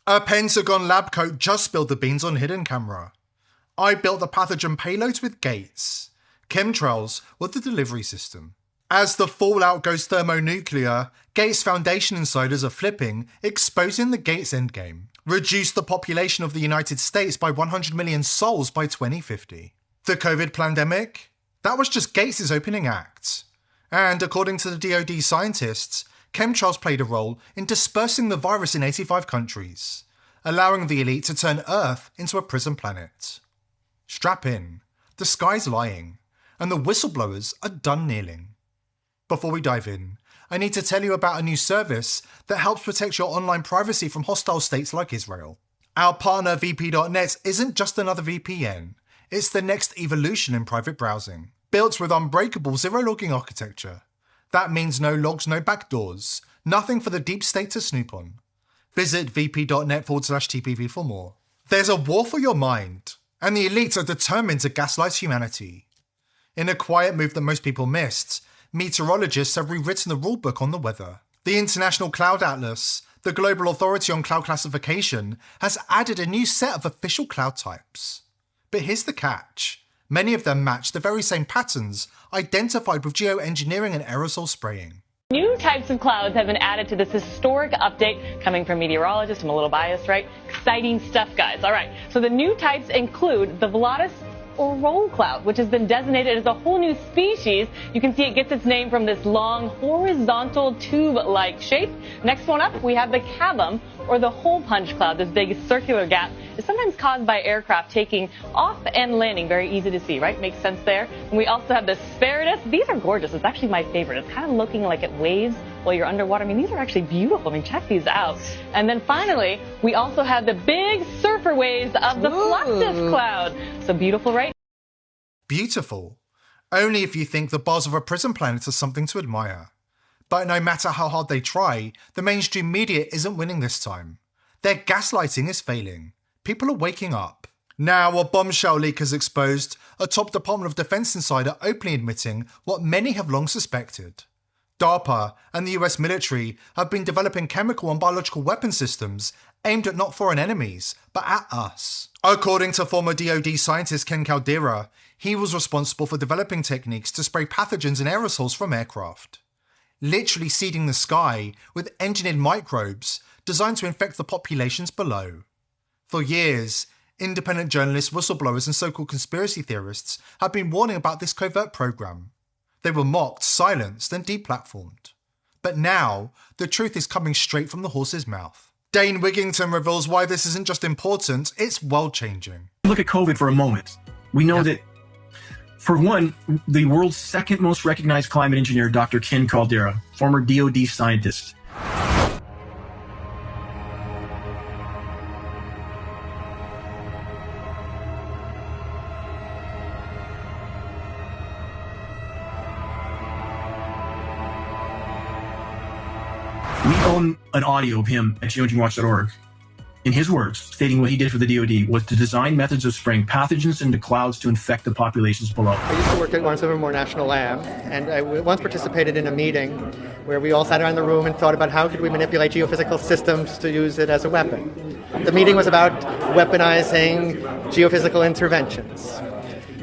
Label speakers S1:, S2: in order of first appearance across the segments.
S1: A Pentagon lab coat just spilled the beans on hidden camera. I built the pathogen payloads with Gates. Chemtrails were the delivery system. As the fallout goes thermonuclear, Gates Foundation insiders are flipping, exposing the Gates endgame. Reduce the population of the United States by 100 million souls by 2050. The COVID pandemic? That was just Gates' opening act. And according to the DoD scientists, chemtrails played a role in dispersing the virus in 85 countries, allowing the elite to turn Earth into a prison planet. Strap in, the sky's lying, and the whistleblowers are done kneeling. Before we dive in, I need to tell you about a new service that helps protect your online privacy from hostile states like Israel. Our partner VP.net isn't just another VPN, it's the next evolution in private browsing. Built with unbreakable zero-logging architecture. That means no logs, no backdoors, nothing for the deep state to snoop on. Visit vp.net/TPV for more. There's a war for your mind, and the elites are determined to gaslight humanity. In a quiet move that most people missed, meteorologists have rewritten the rulebook on the weather. The International Cloud Atlas, the global authority on cloud classification, has added a new set of official cloud types. But here's the catch. Many of them match the very same patterns identified with geoengineering and aerosol spraying.
S2: New types of clouds have been added to this historic update coming from meteorologists. I'm a little biased, right? Exciting stuff, guys. All right, so the new types include the Volatus or roll cloud, which has been designated as a whole new species. You can see it gets its name from this long horizontal tube-like shape. Next one up, we have the Cavum, or the hole punch cloud. This big circular gap is sometimes caused by aircraft taking off and landing. Very easy to see, right? Makes sense there. And we also have the Spiritus. These are gorgeous. It's actually my favorite. It's kind of looking like it waves while you're underwater. I mean, these are actually beautiful. I mean, check these out. And then finally, we also have the big surfer waves of the Fluxus cloud. So beautiful, right?
S1: Beautiful. Only if you think the bars of a prison planet are something to admire. But no matter how hard they try, the mainstream media isn't winning this time. Their gaslighting is failing. People are waking up. Now, a bombshell leak has exposed a top Department of Defense insider openly admitting what many have long suspected. DARPA and the US military have been developing chemical and biological weapon systems aimed at not foreign enemies, but at us. According to former DoD scientist Ken Caldera, he was responsible for developing techniques to spray pathogens and aerosols from aircraft, literally seeding the sky with engineered microbes designed to infect the populations below. For years, independent journalists, whistleblowers, and so-called conspiracy theorists have been warning about this covert program. They were mocked, silenced, and deplatformed. But now, the truth is coming straight from the horse's mouth. Dane Wigington reveals why this isn't just important, it's world-changing.
S3: Look at COVID for a moment. We know that, for one, the world's second most recognized climate engineer, Dr. Ken Caldera, former DoD scientist, we own an audio of him at geoengineeringwatch.org. In his words, stating what he did for the DoD was to design methods of spraying pathogens into clouds to infect the populations below.
S4: I used to work at Lawrence Livermore National Lab, and I once participated in a meeting where we all sat around the room and thought about how could we manipulate geophysical systems to use it as a weapon. The meeting was about weaponizing geophysical interventions.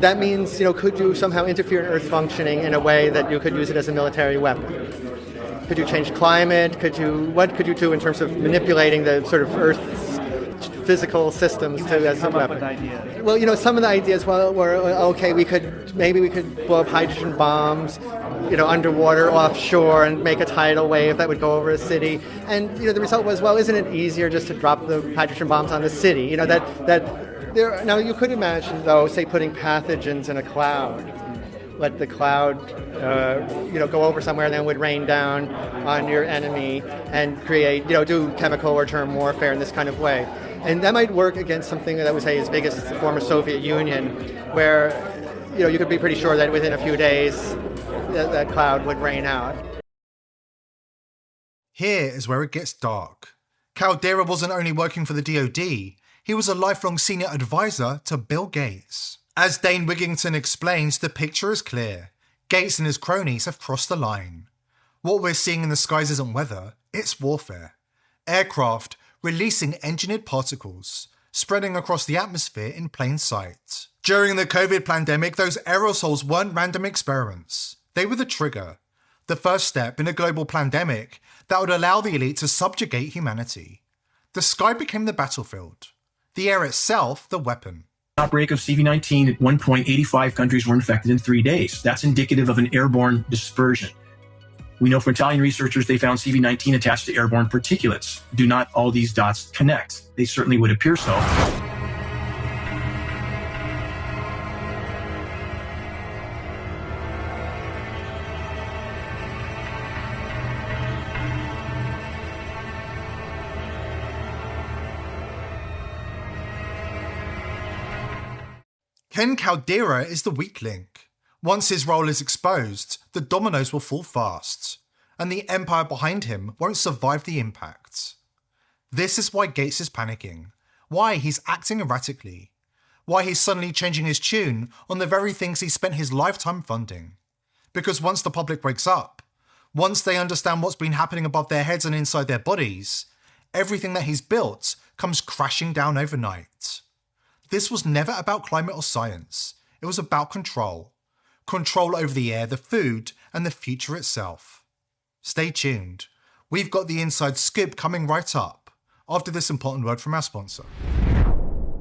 S4: That means, could you somehow interfere in Earth functioning in a way that you could use it as a military weapon? Could you change climate? What could you do in terms of manipulating the sort of Earth's physical systems as a weapon? Well, some of the ideas were okay. Maybe we could blow up hydrogen bombs, underwater, offshore, and make a tidal wave that would go over a city. And the result was, well, isn't it easier just to drop the hydrogen bombs on the city? Now you could imagine, though, say putting pathogens in a cloud. Let the cloud, go over somewhere, and then would rain down on your enemy and create, do chemical or germ warfare in this kind of way. And that might work against something that was, say, as big as the former Soviet Union, where, you could be pretty sure that within a few days that cloud would rain out.
S1: Here is where it gets dark. Caldera wasn't only working for the DoD, he was a lifelong senior advisor to Bill Gates. As Dane Wigington explains, the picture is clear. Gates and his cronies have crossed the line. What we're seeing in the skies isn't weather, it's warfare. Aircraft releasing engineered particles, spreading across the atmosphere in plain sight. During the COVID pandemic, those aerosols weren't random experiments. They were the trigger, the first step in a global pandemic that would allow the elite to subjugate humanity. The sky became the battlefield, the air itself the weapon.
S3: Outbreak of CV-19, at one point, 85 countries were infected in 3 days. That's indicative of an airborne dispersion. We know from Italian researchers they found CV-19 attached to airborne particulates. Do not all these dots connect? They certainly would appear so.
S1: Ken Caldeira is the weak link. Once his role is exposed, the dominoes will fall fast, and the empire behind him won't survive the impact. This is why Gates is panicking, why he's acting erratically, why he's suddenly changing his tune on the very things he spent his lifetime funding. Because once the public wakes up, once they understand what's been happening above their heads and inside their bodies, everything that he's built comes crashing down overnight. This was never about climate or science. It was about control. Control over the air, the food, and the future itself. Stay tuned. We've got the inside scoop coming right up, after this important word from our sponsor.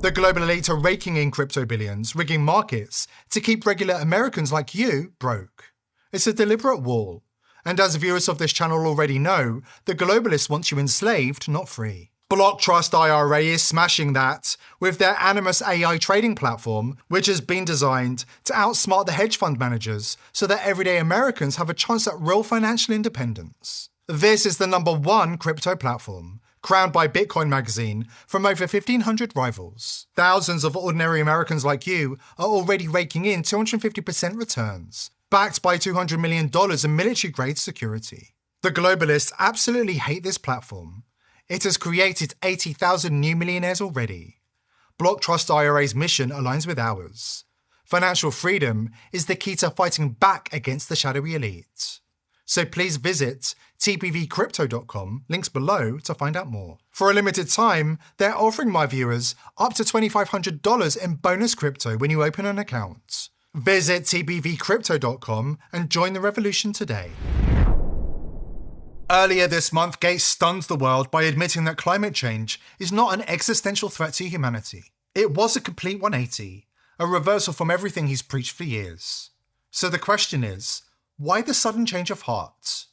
S1: The global elite are raking in crypto billions, rigging markets to keep regular Americans like you broke. It's a deliberate wall. And as viewers of this channel already know, the globalists want you enslaved, not free. BlockTrust IRA is smashing that with their Animus AI trading platform, which has been designed to outsmart the hedge fund managers so that everyday Americans have a chance at real financial independence. This is the #1 crypto platform, crowned by Bitcoin Magazine from over 1,500 rivals. Thousands of ordinary Americans like you are already raking in 250% returns, backed by $200 million in military-grade security. The globalists absolutely hate this platform. It has created 80,000 new millionaires already. BlockTrust IRA's mission aligns with ours. Financial freedom is the key to fighting back against the shadowy elite. So please visit tpvcrypto.com, links below, to find out more. For a limited time, they're offering my viewers up to $2,500 in bonus crypto when you open an account. Visit tpvcrypto.com and join the revolution today. Earlier this month, Gates stunned the world by admitting that climate change is not an existential threat to humanity. It was a complete 180, a reversal from everything he's preached for years. So the question is, why the sudden change of heart?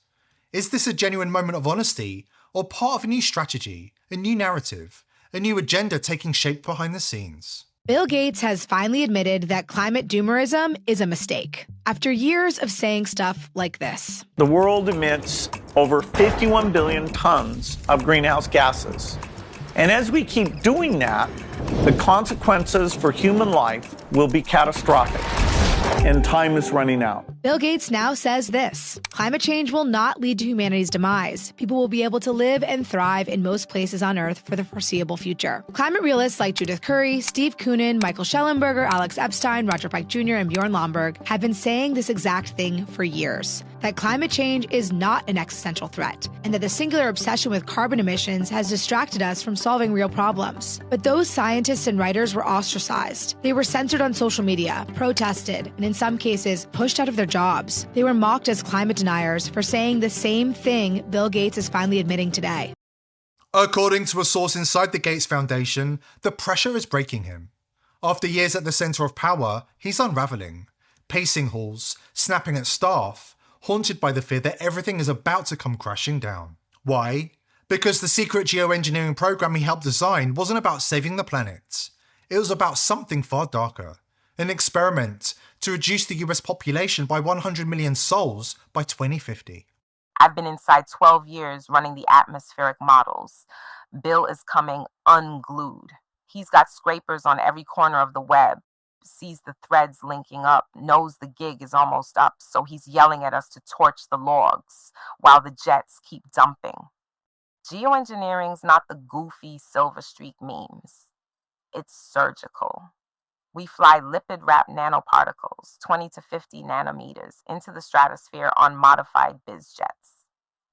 S1: Is this a genuine moment of honesty, or part of a new strategy, a new narrative, a new agenda taking shape behind the scenes?
S5: Bill Gates has finally admitted that climate doomerism is a mistake, after years of saying stuff like this.
S6: The world emits over 51 billion tons of greenhouse gases. And as we keep doing that, the consequences for human life will be catastrophic. And time is running out.
S5: Bill Gates now says this: climate change will not lead to humanity's demise. People will be able to live and thrive in most places on Earth for the foreseeable future. Climate realists like Judith Curry, Steve Koonin, Michael Schellenberger, Alex Epstein, Roger Pike Jr., and Bjorn Lomborg have been saying this exact thing for years, that climate change is not an existential threat, and that the singular obsession with carbon emissions has distracted us from solving real problems. But those scientists and writers were ostracized. They were censored on social media, protested, and in some cases, pushed out of their jobs. They were mocked as climate deniers for saying the same thing Bill Gates is finally admitting today.
S1: According to a source inside the Gates Foundation, the pressure is breaking him. After years at the center of power, he's unraveling, pacing halls, snapping at staff, haunted by the fear that everything is about to come crashing down. Why? Because the secret geoengineering program he helped design wasn't about saving the planet. It was about something far darker. An experiment to reduce the US population by 100 million souls by 2050.
S7: I've been inside 12 years running the atmospheric models. Bill is coming unglued. He's got scrapers on every corner of the web, sees the threads linking up, knows the gig is almost up, so he's yelling at us to torch the logs while the jets keep dumping. Geoengineering's not the goofy Silver Streak memes. It's surgical. We fly lipid-wrapped nanoparticles, 20 to 50 nanometers, into the stratosphere on modified biz jets.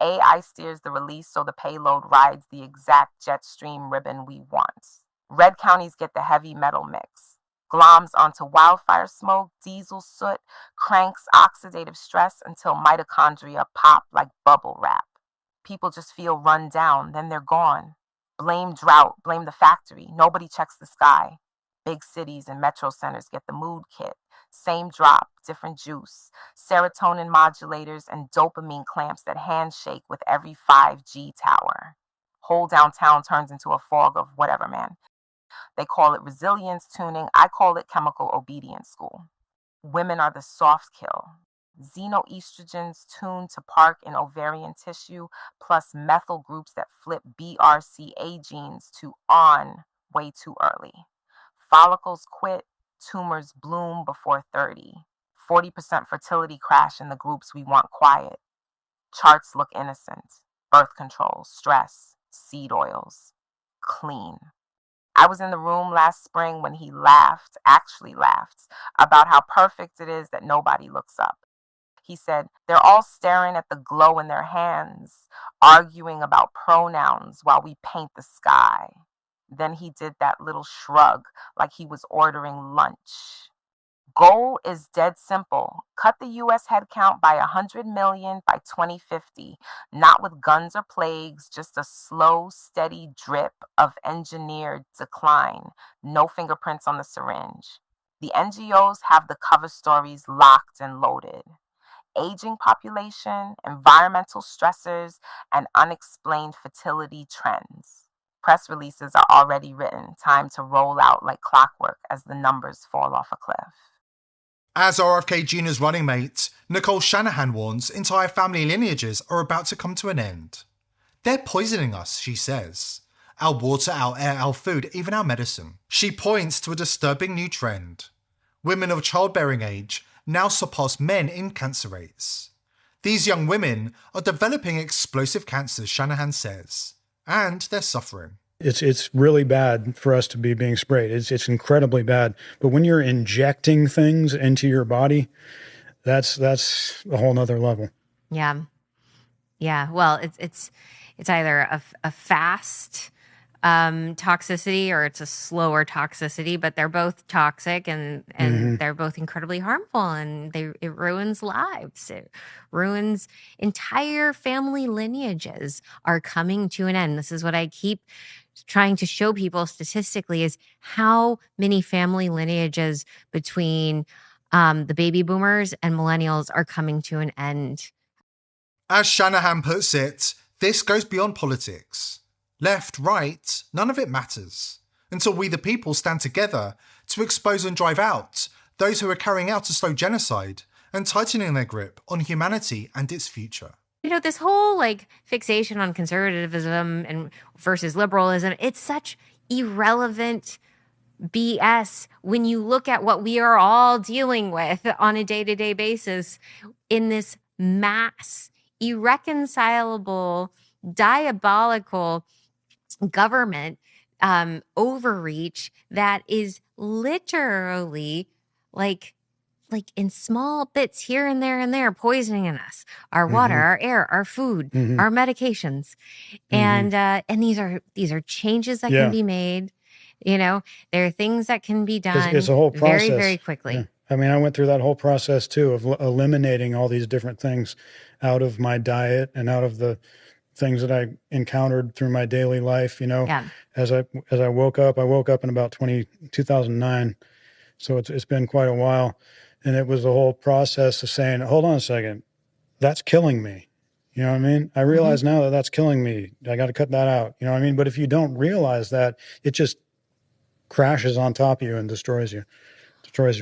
S7: AI steers the release so the payload rides the exact jet stream ribbon we want. Red counties get the heavy metal mix. Gloms onto wildfire smoke, diesel soot, cranks oxidative stress until mitochondria pop like bubble wrap. People just feel run down, then they're gone. Blame drought, blame the factory. Nobody checks the sky. Big cities and metro centers get the mood kit. Same drop, different juice. Serotonin modulators and dopamine clamps that handshake with every 5G tower. Whole downtown turns into a fog of whatever, man. They call it resilience tuning. I call it chemical obedience school. Women are the soft kill. Xenoestrogens tuned to park in ovarian tissue, plus methyl groups that flip BRCA genes to on way too early. Follicles quit, tumors bloom before 30. 40% fertility crash in the groups we want quiet. Charts look innocent. Birth control, stress, seed oils. Clean. I was in the room last spring when he actually laughed, about how perfect it is that nobody looks up. He said, they're all staring at the glow in their hands, arguing about pronouns while we paint the sky. Then he did that little shrug like he was ordering lunch. Goal is dead simple. Cut the U.S. headcount by 100 million by 2050. Not with guns or plagues, just a slow, steady drip of engineered decline. No fingerprints on the syringe. The NGOs have the cover stories locked and loaded. Aging population, environmental stressors, and unexplained fertility trends. Press releases are already written, time to roll out like clockwork as the numbers fall off a cliff.
S1: As RFK Jr.'s running mate, Nicole Shanahan warns entire family lineages are about to come to an end. They're poisoning us, she says. Our water, our air, our food, even our medicine. She points to a disturbing new trend. Women of childbearing age now surpass men in cancer rates. These young women are developing explosive cancers, Shanahan says, and they're suffering.
S8: It's really bad for us to be being sprayed. It's incredibly bad. But when you're injecting things into your body, that's a whole nother level.
S9: Yeah. Yeah. Well, it's either a fast toxicity or it's a slower toxicity, but they're both toxic and they're both incredibly harmful, and it ruins lives. It ruins entire family lineages are coming to an end. This is what I keep trying to show people statistically, is how many family lineages between the baby boomers and millennials are coming to an end.
S1: As Shanahan puts it, this goes beyond politics. Left, right, none of it matters, until we the people stand together to expose and drive out those who are carrying out a slow genocide and tightening their grip on humanity and its future.
S9: You know, this whole fixation on conservatism and versus liberalism, it's such irrelevant BS when you look at what we are all dealing with on a day-to-day basis in this mass, irreconcilable, diabolical government overreach that is literally like in small bits here and there poisoning us, our water, our air, our food, our medications. And these are changes that can be made. You know, there are things that can be done
S8: it's a whole process.
S9: Very, very quickly.
S8: Yeah. I mean, I went through that whole process too of eliminating all these different things out of my diet and out of the things that I encountered through my daily life. You know, as I woke up in about 2009. So it's been quite a while. And it was a whole process of saying, hold on a second, that's killing me. You know what I mean? I realize now that that's killing me. I got to cut that out. You know what I mean? But if you don't realize that, it just crashes on top of you and destroys your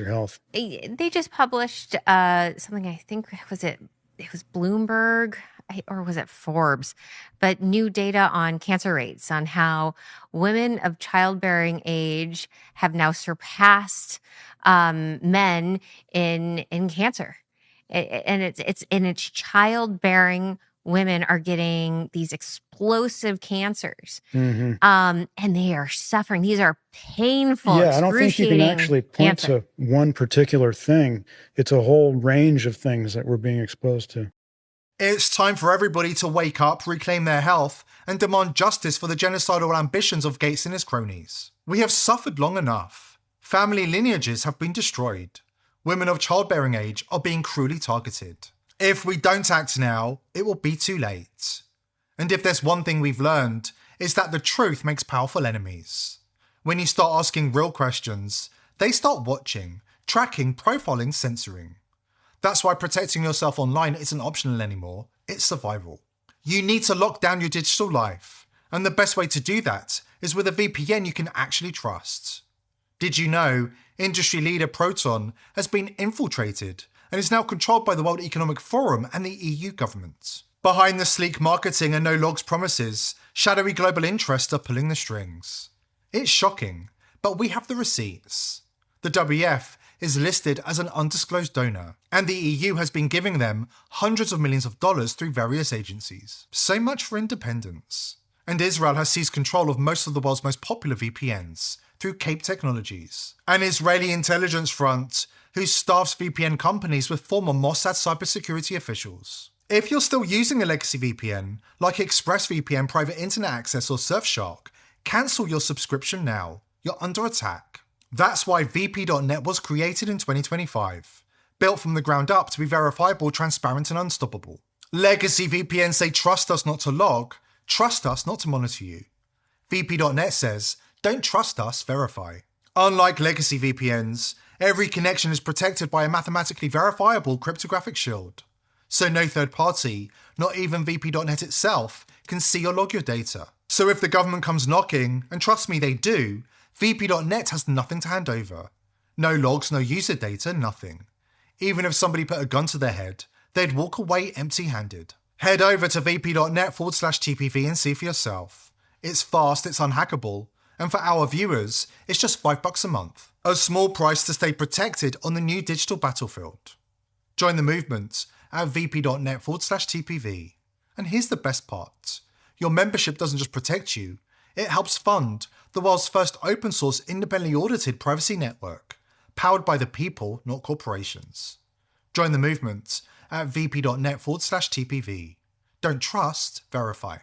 S8: health.
S9: They just published something, I think, it was Bloomberg or was it Forbes, but new data on cancer rates, on how women of childbearing age have now surpassed men in cancer. And it's childbearing women are getting these explosive cancers. And they are suffering. These are painful,
S8: I don't think you can actually point to one particular thing. It's a whole range of things that we're being exposed to.
S1: It's time for everybody to wake up, reclaim their health, and demand justice for the genocidal ambitions of Gates and his cronies. We have suffered long enough. Family lineages have been destroyed. Women of childbearing age are being cruelly targeted. If we don't act now, it will be too late. And if there's one thing we've learned, it's that the truth makes powerful enemies. When you start asking real questions, they start watching, tracking, profiling, censoring. That's why protecting yourself online isn't optional anymore, it's survival. You need to lock down your digital life, and the best way to do that is with a VPN you can actually trust. Did you know industry leader Proton has been infiltrated and is now controlled by the World Economic Forum and the EU government? Behind the sleek marketing and no logs promises, shadowy global interests are pulling the strings. It's shocking, but we have the receipts. The WEF is listed as an undisclosed donor, and the EU has been giving them hundreds of millions of dollars through various agencies. So much for independence. And Israel has seized control of most of the world's most popular VPNs through Cape Technologies, an Israeli intelligence front who staffs VPN companies with former Mossad cybersecurity officials. If you're still using a legacy VPN, like ExpressVPN Private Internet Access or Surfshark, cancel your subscription now. You're under attack. That's why VP.net was created in 2025, built from the ground up to be verifiable, transparent, and unstoppable. Legacy VPNs say trust us not to log, trust us not to monitor you. VP.net says don't trust us, verify. Unlike legacy VPNs, every connection is protected by a mathematically verifiable cryptographic shield. So no third party, not even VP.net itself, can see or log your data. So if the government comes knocking, and trust me they do, VP.net has nothing to hand over. No logs, no user data, nothing. Even if somebody put a gun to their head, they'd walk away empty-handed. Head over to vp.net/TPV and see for yourself. It's fast, it's unhackable, and for our viewers, it's just $5 a month. A small price to stay protected on the new digital battlefield. Join the movement at vp.net/TPV. And here's the best part. Your membership doesn't just protect you, it helps fund the world's first open source independently audited privacy network, powered by the people, not corporations. Join the movement at vp.net/TPV. Don't trust, verify.